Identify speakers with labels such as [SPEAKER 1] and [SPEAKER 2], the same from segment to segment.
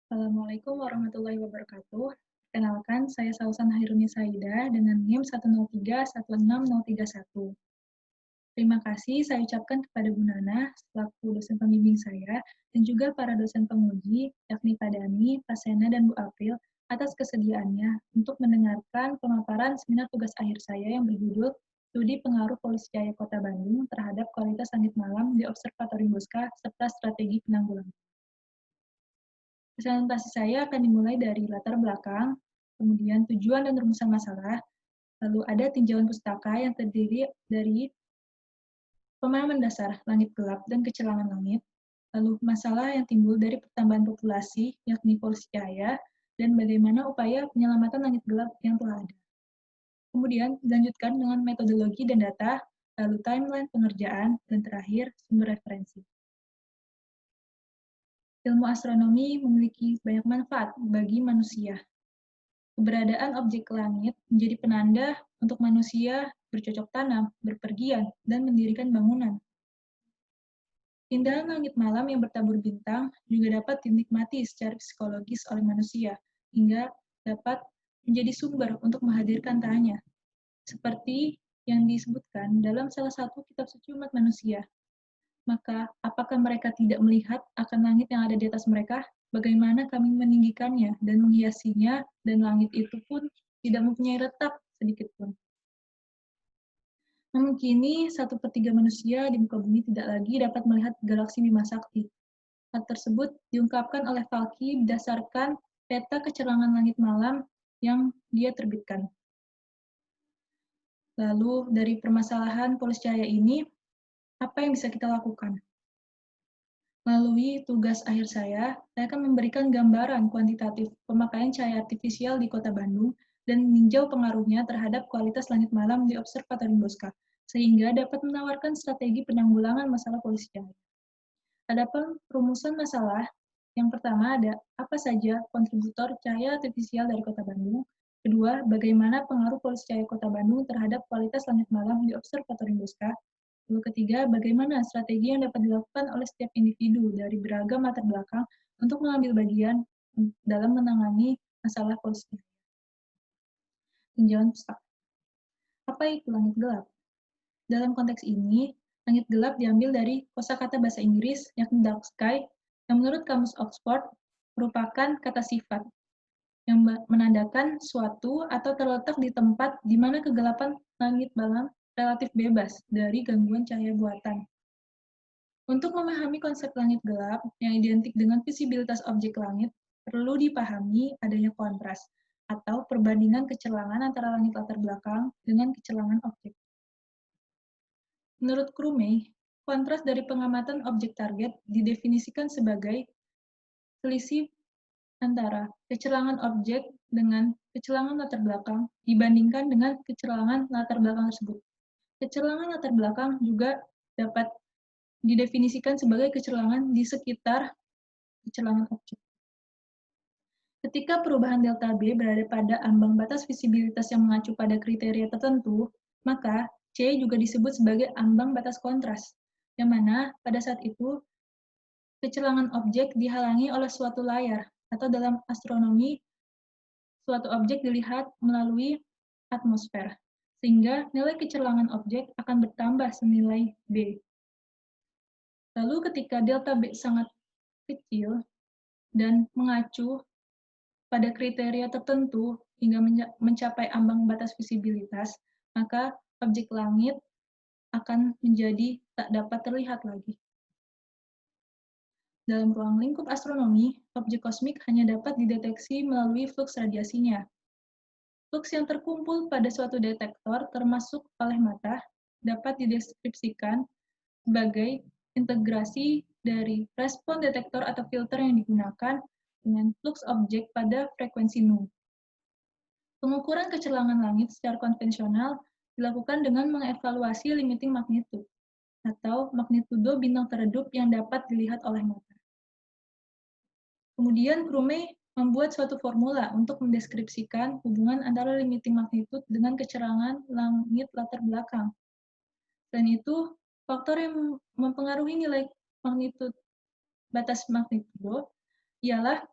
[SPEAKER 1] Assalamualaikum warahmatullahi wabarakatuh. Perkenalkan, saya Sausan Hairuni Saida dengan NIM 1031631. Terima kasih saya ucapkan kepada Bu Nana selaku dosen pembimbing saya dan juga para dosen penguji, yakni Pak Dani, Pak Sena, dan Bu April atas kesediaannya untuk mendengarkan pemaparan seminar tugas akhir saya yang berjudul Studi Pengaruh Polusi Cahaya Kota Bandung terhadap Kualitas Langit Malam di Observatorium Bosca serta Strategi Penanggulangan. Presentasi saya akan dimulai dari latar belakang, kemudian tujuan dan rumusan masalah, lalu ada tinjauan pustaka yang terdiri dari pemahaman dasar langit gelap dan kecerahangan langit, lalu masalah yang timbul dari pertambahan populasi, yakni polusi cahaya, dan bagaimana upaya penyelamatan langit gelap yang telah ada. Kemudian dilanjutkan dengan metodologi dan data, lalu timeline pengerjaan, dan terakhir sumber referensi. Ilmu astronomi memiliki banyak manfaat bagi manusia. Keberadaan objek langit menjadi penanda untuk manusia bercocok tanam, berpergian, dan mendirikan bangunan. Keindahan langit malam yang bertabur bintang juga dapat dinikmati secara psikologis oleh manusia, hingga dapat menjadi sumber untuk menghadirkan tanya, seperti yang disebutkan dalam salah satu kitab suci umat manusia. Maka, apakah mereka tidak melihat akan langit yang ada di atas mereka? Bagaimana kami meninggikannya dan menghiasinya, dan langit itu pun tidak mempunyai retak sedikit pun. Namun kini, 1/3 manusia di muka bumi tidak lagi dapat melihat galaksi Bima Sakti. Hal tersebut diungkapkan oleh Falky berdasarkan peta kecerangan langit malam yang dia terbitkan. Lalu, dari permasalahan polusi cahaya ini, apa yang bisa kita lakukan? Melalui tugas akhir saya akan memberikan gambaran kuantitatif pemakaian cahaya artifisial di Kota Bandung dan meninjau pengaruhnya terhadap kualitas langit malam di Observatorium Bosca, sehingga dapat menawarkan strategi penanggulangan masalah polusi cahaya. Adapun rumusan masalah, yang pertama ada apa saja kontributor cahaya artifisial dari Kota Bandung, kedua, bagaimana pengaruh polusi cahaya Kota Bandung terhadap kualitas langit malam di Observatorium Bosca, lalu ketiga, bagaimana strategi yang dapat dilakukan oleh setiap individu dari beragam latar belakang untuk mengambil bagian dalam menangani masalah polusi. Tinjauan pustaka. Apa itu langit gelap? Dalam konteks ini, langit gelap diambil dari kosakata bahasa Inggris, yakni dark sky, yang menurut Kamus Oxford merupakan kata sifat yang menandakan suatu atau terletak di tempat di mana kegelapan langit malam relatif bebas dari gangguan cahaya buatan. Untuk memahami konsep langit gelap yang identik dengan visibilitas objek langit, perlu dipahami adanya kontras atau perbandingan kecelangan antara langit latar belakang dengan kecelangan objek. Menurut Crumey, kontras dari pengamatan objek target didefinisikan sebagai selisih antara kecelangan objek dengan kecelangan latar belakang dibandingkan dengan kecelangan latar belakang tersebut. Kecelangan latar belakang juga dapat didefinisikan sebagai kecelangan di sekitar kecelangan objek. Ketika perubahan delta B berada pada ambang batas visibilitas yang mengacu pada kriteria tertentu, maka C juga disebut sebagai ambang batas kontras, yang mana pada saat itu kecelangan objek dihalangi oleh suatu layar, atau dalam astronomi, suatu objek dilihat melalui atmosfer, sehingga nilai kecelangan objek akan bertambah senilai B. Lalu ketika delta B sangat kecil dan mengacu pada kriteria tertentu hingga mencapai ambang batas visibilitas, maka objek langit akan menjadi tak dapat terlihat lagi. Dalam ruang lingkup astronomi, objek kosmik hanya dapat dideteksi melalui fluks radiasinya. Fluks yang terkumpul pada suatu detektor termasuk oleh mata dapat dideskripsikan sebagai integrasi dari respon detektor atau filter yang digunakan dengan fluks objek pada frekuensi nu. Pengukuran kecelangan langit secara konvensional dilakukan dengan mengevaluasi limiting magnitude atau magnitudo bintang teredup yang dapat dilihat oleh mata. Kemudian Crumey membuat suatu formula untuk mendeskripsikan hubungan antara limiting magnitude dengan kecerangan langit latar belakang. Selain itu, faktor yang mempengaruhi nilai magnitude batas magnitudo ialah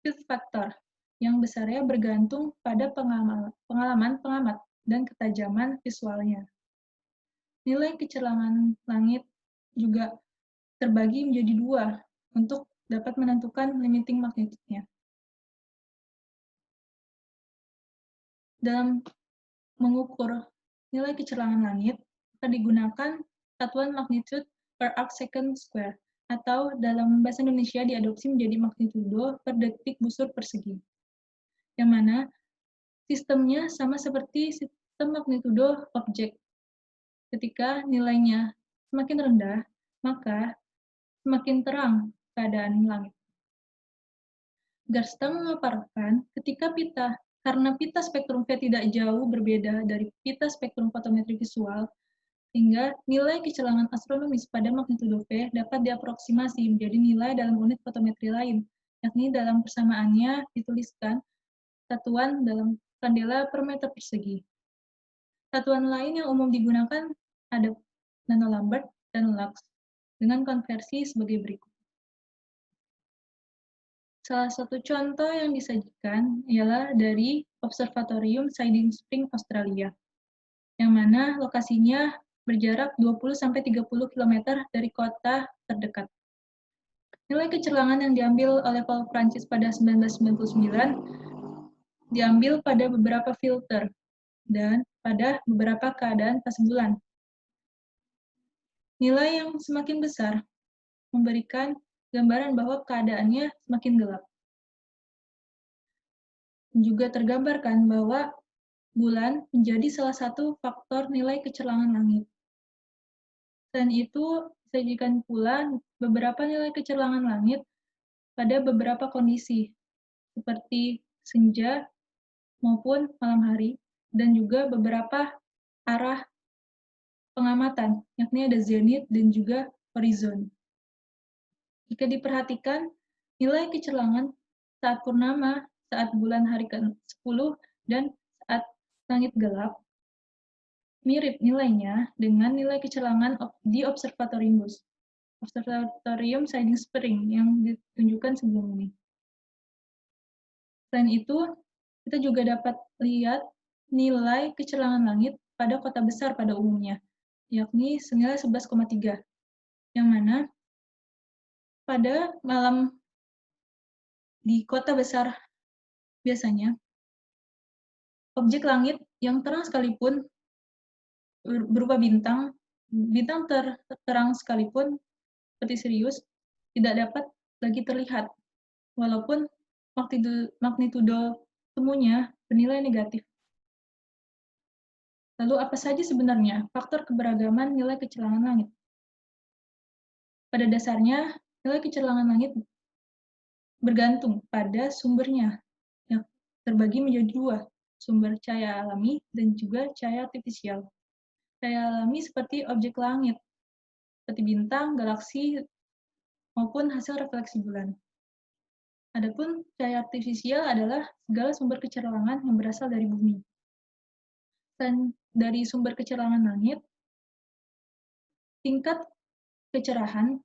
[SPEAKER 1] field factor, yang besarnya bergantung pada pengalaman pengamat dan ketajaman visualnya. Nilai kecelangan langit juga terbagi menjadi dua untuk dapat menentukan limiting magnitude-nya. Dalam mengukur nilai kecelangan langit, akan digunakan satuan magnitude per arc second square, atau dalam bahasa Indonesia diadopsi menjadi magnitudo per detik busur persegi, yang mana sistemnya sama seperti sistem magnitudo objek. Ketika nilainya semakin rendah, maka semakin terang keadaan langit. Garsta memaparkan karena pita spektrum V tidak jauh berbeda dari pita spektrum fotometri visual, sehingga nilai kecelangan astronomis pada magnitudo V dapat diaproksimasi menjadi nilai dalam unit fotometri lain, yakni dalam persamaannya dituliskan satuan dalam kandela per meter persegi. Satuan lain yang umum digunakan ada nanolambert dan lux, dengan konversi sebagai berikut. Salah satu contoh yang disajikan ialah dari Observatorium Siding Spring, Australia, yang mana lokasinya berjarak 20-30 km dari kota terdekat. Nilai kecelangan yang diambil oleh Paul Francis pada 1999 diambil pada beberapa filter dan pada beberapa keadaan fase bulan. Nilai yang semakin besar memberikan gambaran bahwa keadaannya semakin gelap. Juga tergambarkan bahwa bulan menjadi salah satu faktor nilai kecelangan langit. Selain itu, disajikan pula beberapa nilai kecelangan langit pada beberapa kondisi, seperti senja maupun malam hari, dan juga beberapa arah pengamatan, yakni ada zenith dan juga horizon. Jika diperhatikan, nilai kecelangan saat purnama, saat bulan hari ke-10, dan saat langit gelap, mirip nilainya dengan nilai kecelangan di Observatorium Siding Spring yang ditunjukkan sebelum ini. Selain itu, kita juga dapat lihat nilai kecelangan langit pada kota besar pada umumnya, yakni senilai 11,3, yang mana pada malam di kota besar biasanya, objek langit yang terang sekalipun berupa bintang terang sekalipun seperti Sirius tidak dapat lagi terlihat, walaupun magnitudo temunya bernilai negatif. Lalu apa saja sebenarnya faktor keberagaman nilai kecelangan langit? Pada dasarnya, nilai kecelangan langit bergantung pada sumbernya, yang terbagi menjadi dua, sumber cahaya alami dan juga cahaya artifisial. Cahaya alami seperti objek langit, seperti bintang, galaksi, maupun hasil refleksi bulan. Adapun cahaya artifisial adalah segala sumber kecelangan yang berasal dari bumi. Dan dari sumber kecelangan langit, tingkat kecerahan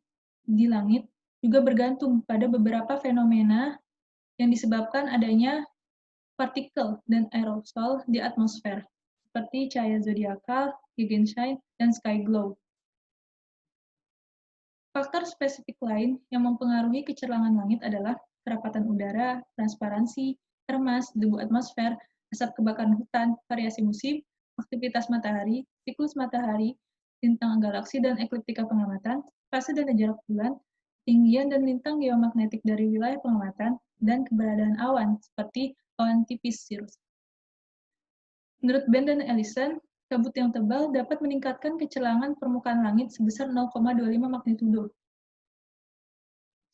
[SPEAKER 1] di langit juga bergantung pada beberapa fenomena yang disebabkan adanya partikel dan aerosol di atmosfer, seperti cahaya zodiakal, Gegenschein, dan sky glow. Faktor spesifik lain yang mempengaruhi kecelangan langit adalah kerapatan udara, transparansi, termas, debu atmosfer, asap kebakaran hutan, variasi musim, aktivitas matahari, siklus matahari, lintang galaksi dan ekliptika pengamatan, fase dan jarak bulan, ketinggian dan lintang geomagnetik dari wilayah pengamatan, dan keberadaan awan, seperti awan tipis cirrus. Menurut Ben dan Ellison, kabut yang tebal dapat meningkatkan kecelangan permukaan langit sebesar 0,25 magnitudo.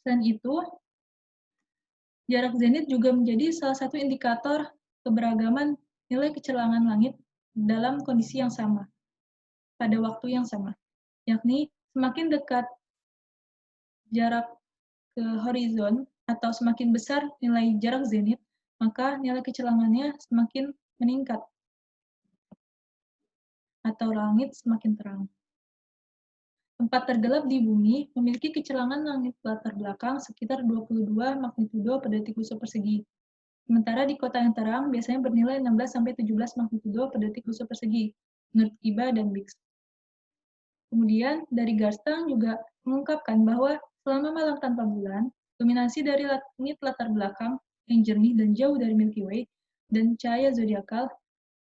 [SPEAKER 1] Selain itu, jarak zenit juga menjadi salah satu indikator keberagaman nilai kecelangan langit dalam kondisi yang sama, pada waktu yang sama, yakni semakin dekat jarak ke horizon atau semakin besar nilai jarak zenit, maka nilai kecelangannya semakin meningkat atau langit semakin terang. Tempat tergelap di bumi memiliki kecelangan langit latar belakang sekitar 22 magnitudo per detik busur persegi. Sementara di kota yang terang biasanya bernilai 16-17 magnitudo per detik busur persegi, menurut Kiba dan Biggs. Kemudian, dari Garstang juga mengungkapkan bahwa selama malam tanpa bulan, dominasi dari langit latar belakang yang jernih dan jauh dari Milky Way dan cahaya zodiakal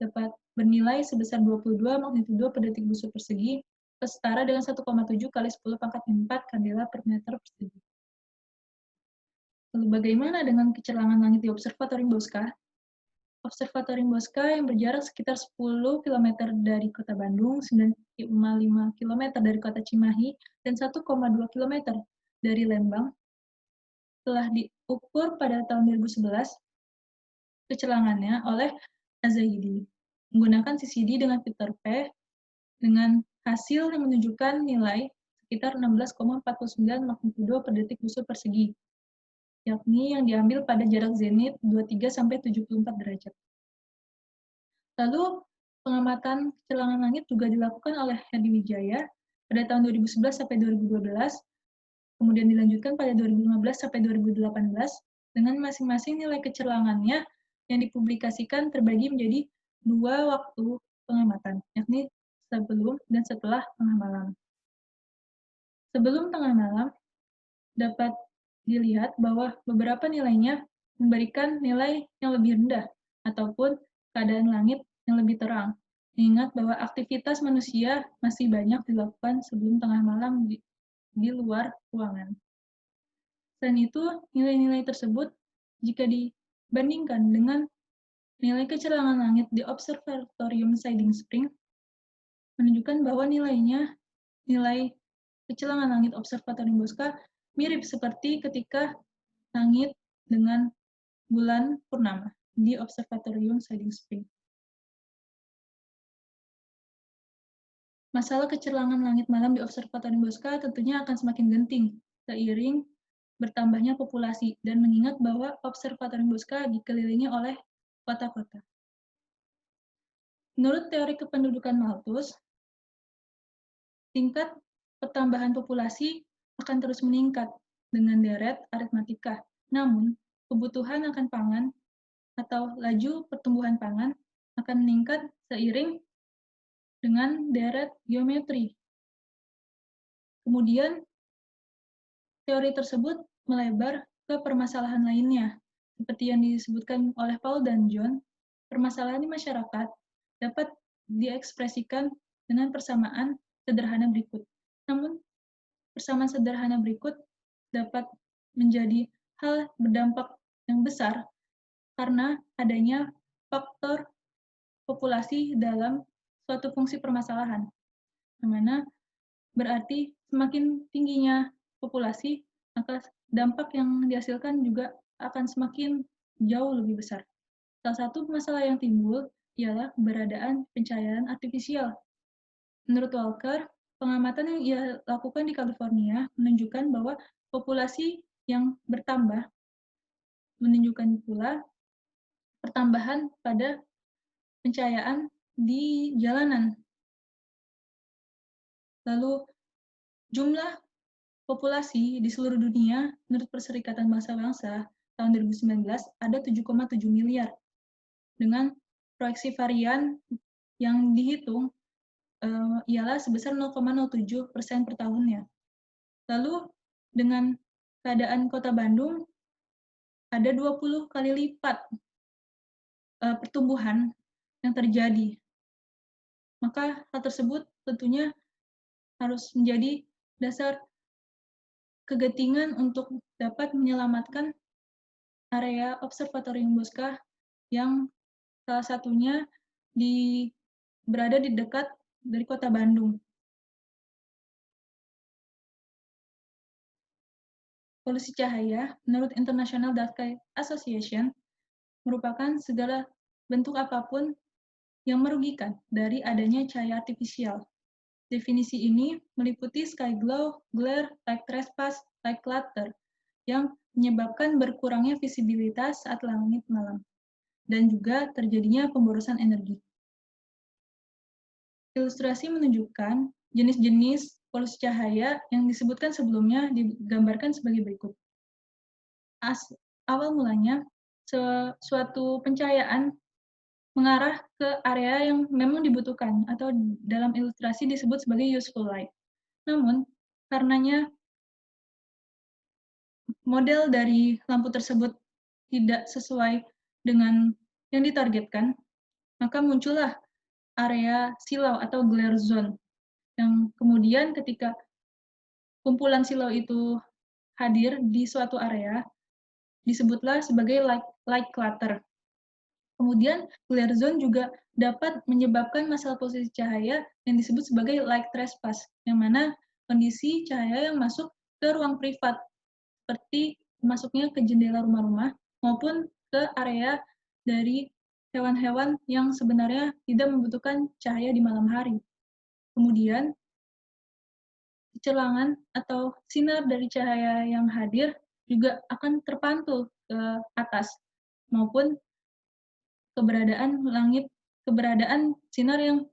[SPEAKER 1] dapat bernilai sebesar 22 magnitudo per detik busur persegi, setara dengan 1,7 kali 10 pangkat 4 kandela per meter persegi. Lalu bagaimana dengan kecelangan langit di Observatorium Bosca? Observatorium Bosca yang berjarak sekitar 10 km dari kota Bandung, 9,5 km dari kota Cimahi, dan 1,2 km dari Lembang, telah diukur pada tahun 2011 kecelangannya oleh Az-Zahidi menggunakan CCD dengan filter P dengan hasil yang menunjukkan nilai sekitar 16,49 magnitudo per detik busur persegi, yakni yang diambil pada jarak zenit 23-74 derajat. Lalu, pengamatan kecelangan langit juga dilakukan oleh Hedi Wijaya pada tahun 2011 sampai 2012, kemudian dilanjutkan pada 2015 sampai 2018, dengan masing-masing nilai kecelangannya yang dipublikasikan terbagi menjadi 2 waktu pengamatan, yakni sebelum dan setelah tengah malam. Sebelum tengah malam, dapat dilihat bahwa beberapa nilainya memberikan nilai yang lebih rendah, ataupun keadaan langit yang lebih terang. Ingat bahwa aktivitas manusia masih banyak dilakukan sebelum tengah malam di luar ruangan. Selain itu, nilai-nilai tersebut, jika dibandingkan dengan nilai kecelangan langit di Observatorium Siding Spring, menunjukkan bahwa nilai kecelangan langit Observatorium Bosca mirip seperti ketika langit dengan bulan purnama di Observatorium Siding Spring. Masalah kecelangan langit malam di Observatorium Bosca tentunya akan semakin genting seiring bertambahnya populasi dan mengingat bahwa Observatorium Bosca dikelilingi oleh kota-kota. Menurut teori kependudukan Malthus, tingkat pertambahan populasi akan terus meningkat dengan deret aritmatika. Namun, kebutuhan akan pangan atau laju pertumbuhan pangan akan meningkat seiring dengan deret geometri. Kemudian, teori tersebut melebar ke permasalahan lainnya, seperti yang disebutkan oleh Paul dan John. Permasalahan di masyarakat dapat diekspresikan dengan persamaan sederhana berikut. Namun, persamaan sederhana berikut dapat menjadi hal berdampak yang besar karena adanya faktor populasi dalam suatu fungsi permasalahan, di mana berarti semakin tingginya populasi, maka dampak yang dihasilkan juga akan semakin jauh lebih besar. Salah satu masalah yang timbul ialah keberadaan pencahayaan artifisial. Menurut Walker, pengamatan yang ia lakukan di California menunjukkan bahwa populasi yang bertambah menunjukkan pula pertambahan pada pencahayaan di jalanan. Lalu, jumlah populasi di seluruh dunia menurut Perserikatan Bangsa-Bangsa tahun 2019 ada 7,7 miliar. Dengan proyeksi varian yang dihitung ialah sebesar 0,07% per tahunnya. Lalu dengan keadaan Kota Bandung ada 20 kali lipat pertumbuhan yang terjadi. Maka hal tersebut tentunya harus menjadi dasar kegentingan untuk dapat menyelamatkan area Observatorium Bosca yang salah satunya berada di dekat dari kota Bandung. Polusi cahaya, menurut International Dark Sky Association, merupakan segala bentuk apapun yang merugikan dari adanya cahaya artifisial. Definisi ini meliputi sky glow, glare, light trespass, light clutter, yang menyebabkan berkurangnya visibilitas saat langit malam, dan juga terjadinya pemborosan energi. Ilustrasi menunjukkan jenis-jenis polusi cahaya yang disebutkan sebelumnya digambarkan sebagai berikut. Awal mulanya, suatu pencahayaan mengarah ke area yang memang dibutuhkan atau dalam ilustrasi disebut sebagai useful light. Namun, karenanya model dari lampu tersebut tidak sesuai dengan yang ditargetkan, maka muncullah area silau atau glare zone, yang kemudian ketika kumpulan silau itu hadir di suatu area, disebutlah sebagai light clutter. Kemudian, glare zone juga dapat menyebabkan masalah posisi cahaya yang disebut sebagai light trespass, yang mana kondisi cahaya yang masuk ke ruang privat, seperti masuknya ke jendela rumah-rumah maupun ke area dari hewan-hewan yang sebenarnya tidak membutuhkan cahaya di malam hari. Kemudian, celangan atau sinar dari cahaya yang hadir juga akan terpantul ke atas, maupun keberadaan sinar yang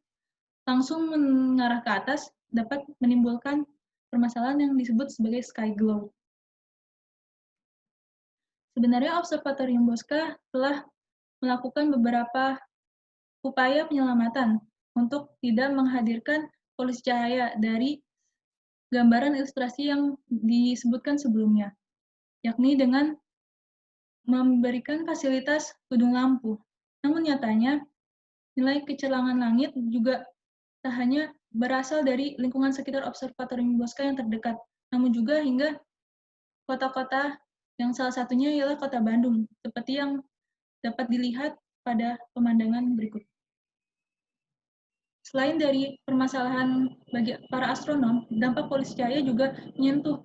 [SPEAKER 1] langsung mengarah ke atas dapat menimbulkan permasalahan yang disebut sebagai sky glow. Sebenarnya Observatorium Bosca telah melakukan beberapa upaya penyelamatan untuk tidak menghadirkan polusi cahaya dari gambaran ilustrasi yang disebutkan sebelumnya, yakni dengan memberikan fasilitas tudung lampu. Namun nyatanya, nilai kecelangan langit juga tak hanya berasal dari lingkungan sekitar Observatorium Bosca yang terdekat, namun juga hingga kota-kota yang salah satunya ialah kota Bandung, seperti yang dapat dilihat pada pemandangan berikut. Selain dari permasalahan bagi para astronom, dampak polusi cahaya juga menyentuh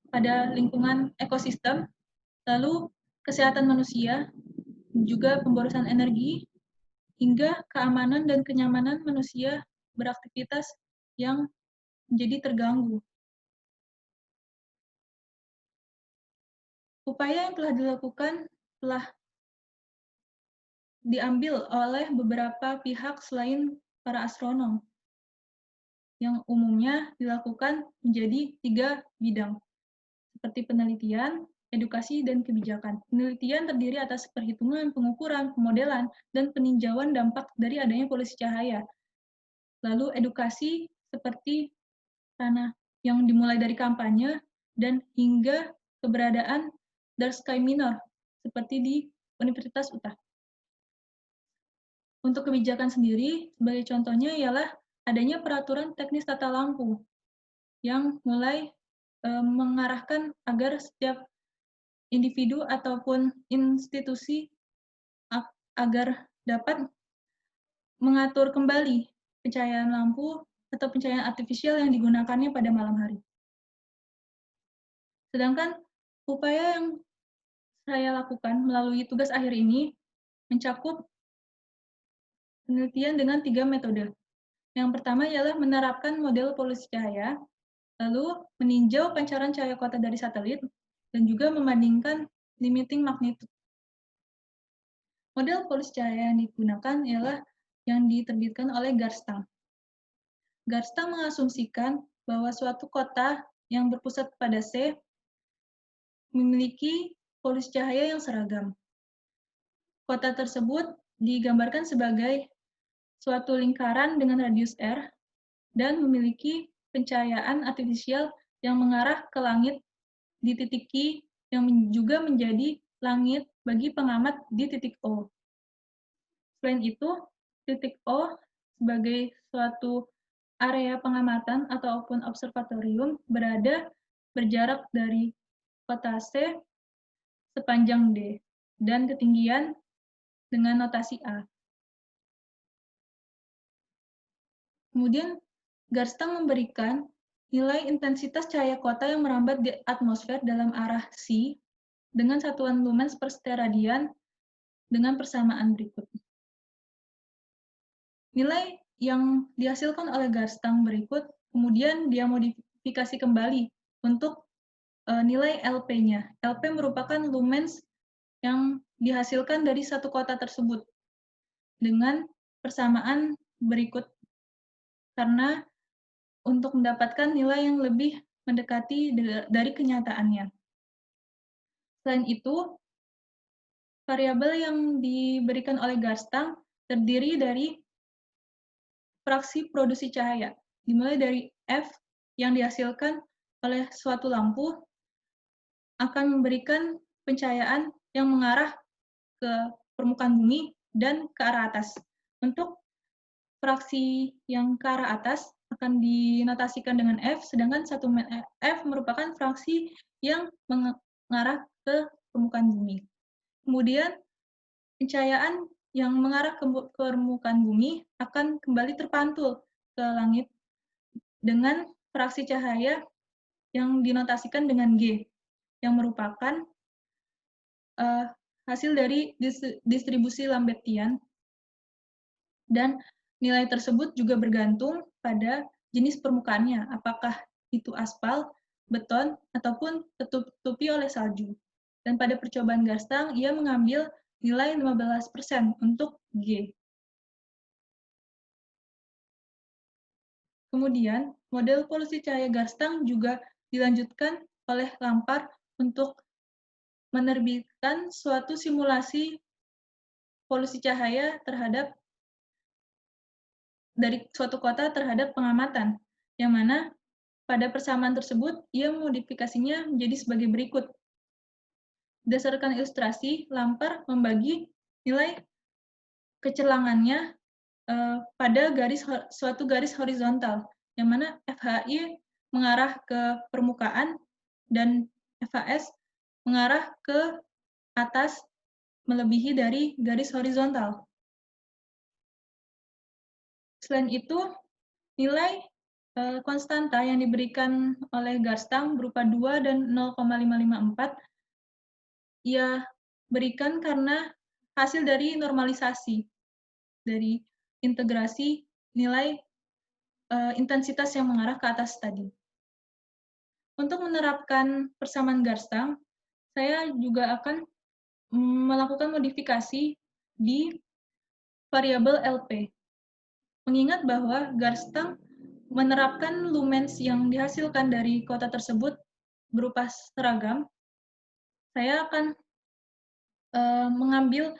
[SPEAKER 1] pada lingkungan ekosistem, lalu kesehatan manusia, juga pemborosan energi, hingga keamanan dan kenyamanan manusia beraktivitas yang menjadi terganggu. Upaya yang telah dilakukan telah diambil oleh beberapa pihak selain para astronom, yang umumnya dilakukan menjadi 3 bidang, seperti penelitian, edukasi, dan kebijakan. Penelitian terdiri atas perhitungan, pengukuran, pemodelan, dan peninjauan dampak dari adanya polusi cahaya. Lalu edukasi seperti ranah yang dimulai dari kampanye dan hingga keberadaan dark sky minor seperti di Universitas UTAH. Untuk kebijakan sendiri, sebagai contohnya ialah adanya peraturan teknis tata lampu yang mulai mengarahkan agar setiap individu ataupun institusi agar dapat mengatur kembali pencahayaan lampu atau pencahayaan artifisial yang digunakannya pada malam hari. Sedangkan upaya yang saya lakukan melalui tugas akhir ini mencakup penelitian dengan 3 metode. Yang pertama ialah menerapkan model polusi cahaya, lalu meninjau pancaran cahaya kota dari satelit, dan juga membandingkan limiting magnitude. Model polusi cahaya yang digunakan ialah yang diterbitkan oleh Garstang. Garstang mengasumsikan bahwa suatu kota yang berpusat pada C memiliki polusi cahaya yang seragam. Kota tersebut digambarkan sebagai suatu lingkaran dengan radius R dan memiliki pencahayaan artifisial yang mengarah ke langit di titik Q yang juga menjadi langit bagi pengamat di titik O. Selain itu, titik O sebagai suatu area pengamatan ataupun observatorium berjarak dari kota C sepanjang D dan ketinggian dengan notasi A. Kemudian, Garstang memberikan nilai intensitas cahaya kota yang merambat di atmosfer dalam arah C dengan satuan lumens per steradian dengan persamaan berikut. Nilai yang dihasilkan oleh Garstang berikut kemudian dia modifikasi kembali untuk nilai LP-nya. LP merupakan lumens yang dihasilkan dari satu kota tersebut dengan persamaan berikut, karena untuk mendapatkan nilai yang lebih mendekati dari kenyataannya. Selain itu, variabel yang diberikan oleh Garstang terdiri dari fraksi produksi cahaya, dimulai dari F yang dihasilkan oleh suatu lampu akan memberikan pencahayaan yang mengarah ke permukaan bumi dan ke arah atas. Untuk fraksi yang ke arah atas akan dinotasikan dengan F, sedangkan F merupakan fraksi yang mengarah ke permukaan bumi. Kemudian pencahayaan yang mengarah ke permukaan bumi akan kembali terpantul ke langit dengan fraksi cahaya yang dinotasikan dengan G, yang merupakan hasil dari distribusi Lambettian, dan nilai tersebut juga bergantung pada jenis permukaannya, apakah itu aspal, beton, ataupun tertutupi oleh salju. Dan pada percobaan Garstang, ia mengambil nilai 15% untuk G. Kemudian, model polusi cahaya Garstang juga dilanjutkan oleh Lampard untuk menerbitkan suatu simulasi polusi cahaya dari suatu kota terhadap pengamatan, yang mana pada persamaan tersebut ia memodifikasinya menjadi sebagai berikut. Berdasarkan ilustrasi, Lampard membagi nilai kecelangannya pada suatu garis horizontal, yang mana FHI mengarah ke permukaan dan FHS mengarah ke atas melebihi dari garis horizontal. Selain itu, nilai konstanta yang diberikan oleh Garstang berupa 2 dan 0,554 ia berikan karena hasil dari normalisasi, dari integrasi nilai intensitas yang mengarah ke atas tadi. Untuk menerapkan persamaan Garstang, saya juga akan melakukan modifikasi di variabel LP. Mengingat bahwa Garstang menerapkan lumens yang dihasilkan dari kota tersebut berupa seragam, saya akan mengambil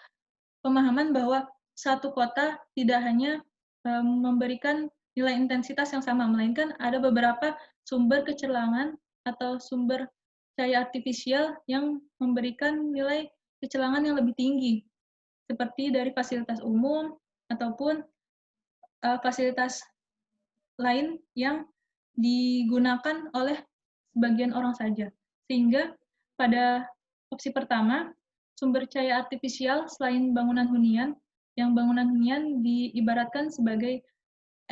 [SPEAKER 1] pemahaman bahwa satu kota tidak hanya memberikan nilai intensitas yang sama, melainkan ada beberapa sumber kecelangan atau sumber cahaya artifisial yang memberikan nilai kecelangan yang lebih tinggi, seperti dari fasilitas umum ataupun fasilitas lain yang digunakan oleh sebagian orang saja. Sehingga pada opsi pertama, sumber cahaya artifisial selain bangunan hunian, yang bangunan hunian diibaratkan sebagai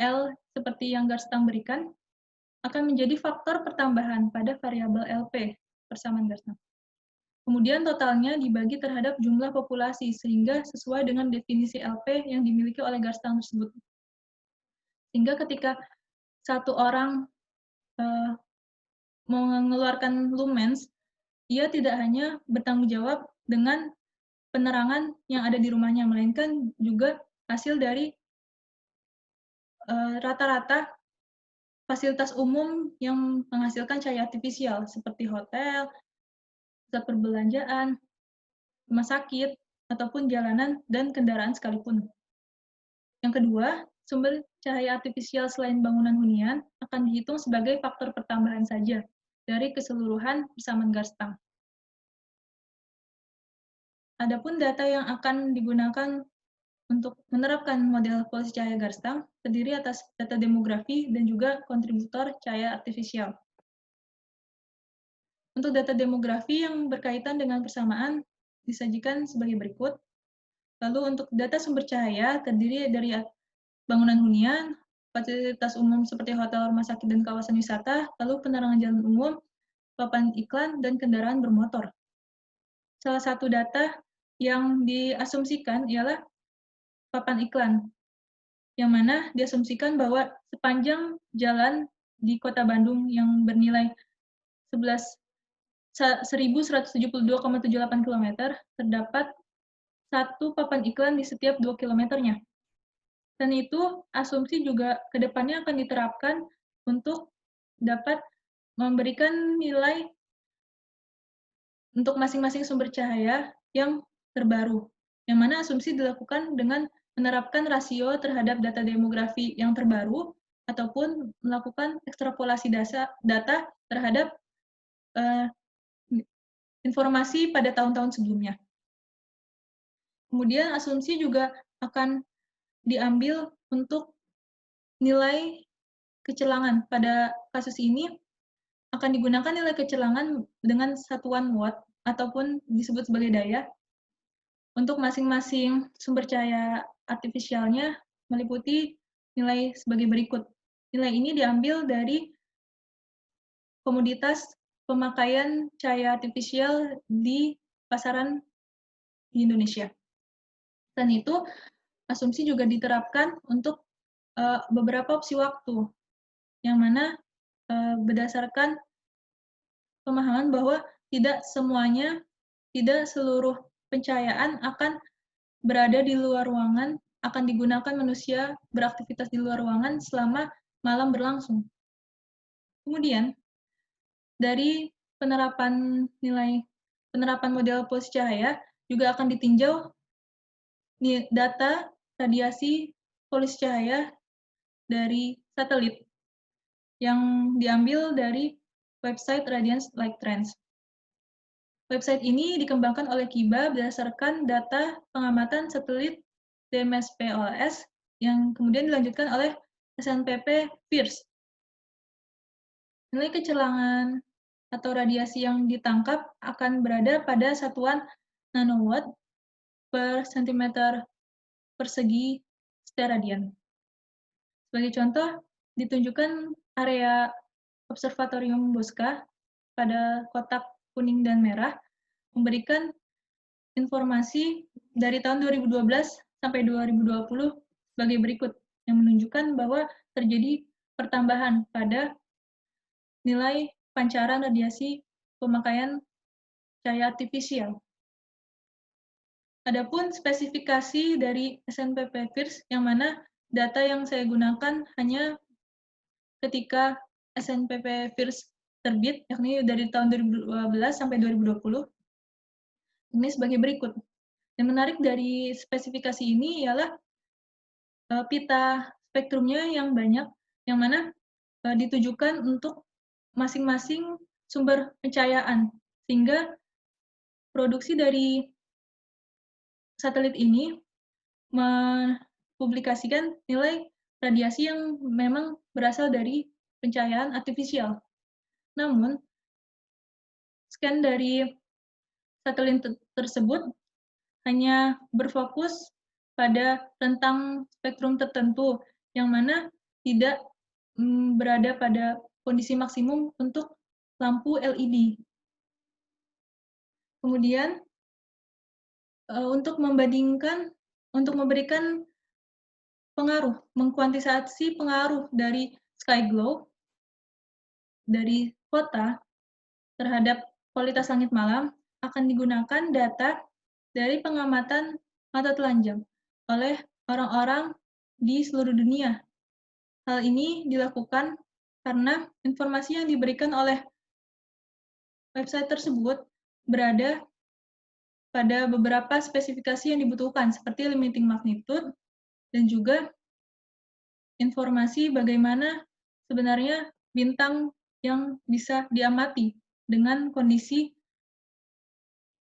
[SPEAKER 1] L seperti yang Garstang berikan, akan menjadi faktor pertambahan pada variabel LP, persamaan Garstang. Kemudian totalnya dibagi terhadap jumlah populasi, sehingga sesuai dengan definisi LP yang dimiliki oleh Garstang tersebut. Sehingga ketika satu orang mengeluarkan lumens, ia tidak hanya bertanggung jawab dengan penerangan yang ada di rumahnya, melainkan juga hasil dari rata-rata fasilitas umum yang menghasilkan cahaya artifisial, seperti hotel, pusat perbelanjaan, rumah sakit, ataupun jalanan dan kendaraan sekalipun. Yang kedua, sumber cahaya artifisial selain bangunan hunian akan dihitung sebagai faktor pertambahan saja dari keseluruhan persamaan Garstang. Adapun data yang akan digunakan untuk menerapkan model polusi cahaya Garstang terdiri atas data demografi dan juga kontributor cahaya artifisial. Untuk data demografi yang berkaitan dengan persamaan disajikan sebagai berikut. Lalu untuk data sumber cahaya terdiri dari bangunan hunian, fasilitas umum seperti hotel, rumah sakit, dan kawasan wisata, lalu penerangan jalan umum, papan iklan, dan kendaraan bermotor. Salah satu data yang diasumsikan ialah papan iklan, yang mana diasumsikan bahwa sepanjang jalan di Kota Bandung yang bernilai 1172,78 km, terdapat satu papan iklan di setiap 2 kilometernya. Dan itu asumsi juga ke depannya akan diterapkan untuk dapat memberikan nilai untuk masing-masing sumber cahaya yang terbaru, yang mana asumsi dilakukan dengan menerapkan rasio terhadap data demografi yang terbaru ataupun melakukan ekstrapolasi data terhadap uh, informasi pada tahun-tahun sebelumnya. Kemudian asumsi juga akan diambil untuk nilai kecelangan. Pada kasus ini akan digunakan nilai kecelangan dengan satuan watt ataupun disebut sebagai daya. Untuk masing-masing sumber cahaya artifisialnya meliputi nilai sebagai berikut. Nilai ini diambil dari komoditas pemakaian cahaya artifisial di pasaran di Indonesia. Dan itu asumsi juga diterapkan untuk beberapa opsi waktu, yang mana berdasarkan pemahaman bahwa tidak seluruh pencahayaan akan berada di luar ruangan, akan digunakan manusia beraktivitas di luar ruangan selama malam berlangsung. Kemudian, dari penerapan model polusi cahaya juga akan ditinjau data radiasi polusi cahaya dari satelit yang diambil dari website Radiance Light Trends. Website ini dikembangkan oleh KIBA berdasarkan data pengamatan satelit DMS-PLS yang kemudian dilanjutkan oleh SNPP FIRST. Nilai kecelangan atau radiasi yang ditangkap akan berada pada satuan nanowatt per cm persegi steradian. Sebagai contoh, ditunjukkan area Observatorium Bosca pada kotak kuning dan merah, memberikan informasi dari tahun 2012 sampai 2020 sebagai berikut, yang menunjukkan bahwa terjadi pertambahan pada nilai pancaran radiasi pemakaian cahaya artifisial. Adapun spesifikasi dari SNPP FIRST, yang mana data yang saya gunakan hanya ketika SNPP FIRST terbit, yakni dari tahun 2012 sampai 2020, ini sebagai berikut. Yang menarik dari spesifikasi ini ialah pita spektrumnya yang banyak, yang mana ditujukan untuk masing-masing sumber pencahayaan, sehingga produksi dari satelit ini mempublikasikan nilai radiasi yang memang berasal dari pencahayaan artifisial. Namun, scan dari satelit tersebut hanya berfokus pada rentang spektrum tertentu, yang mana tidak berada pada kondisi maksimum untuk lampu LED. Kemudian, untuk memberikan pengaruh, mengkuantisasi pengaruh dari sky glow dari kota terhadap kualitas langit malam, akan digunakan data dari pengamatan mata telanjang oleh orang-orang di seluruh dunia. Hal ini dilakukan karena informasi yang diberikan oleh website tersebut berada pada beberapa spesifikasi yang dibutuhkan, seperti limiting magnitude dan juga informasi bagaimana sebenarnya bintang yang bisa diamati dengan kondisi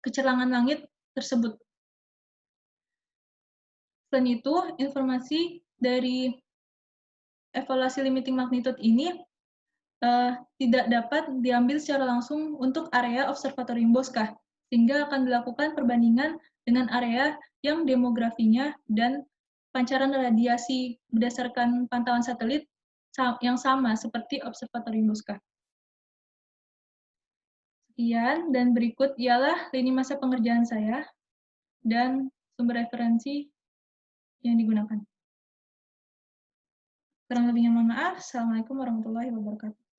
[SPEAKER 1] kecelangan langit tersebut. Selain itu, informasi dari evaluasi limiting magnitude ini tidak dapat diambil secara langsung untuk area Observatorium Bosca, sehingga akan dilakukan perbandingan dengan area yang demografinya dan pancaran radiasi berdasarkan pantauan satelit yang sama seperti Observatorium Bosca. Sekian, dan berikut ialah lini masa pengerjaan saya dan sumber referensi yang digunakan. Kurang lebihnya mohon maaf. Assalamualaikum warahmatullahi wabarakatuh.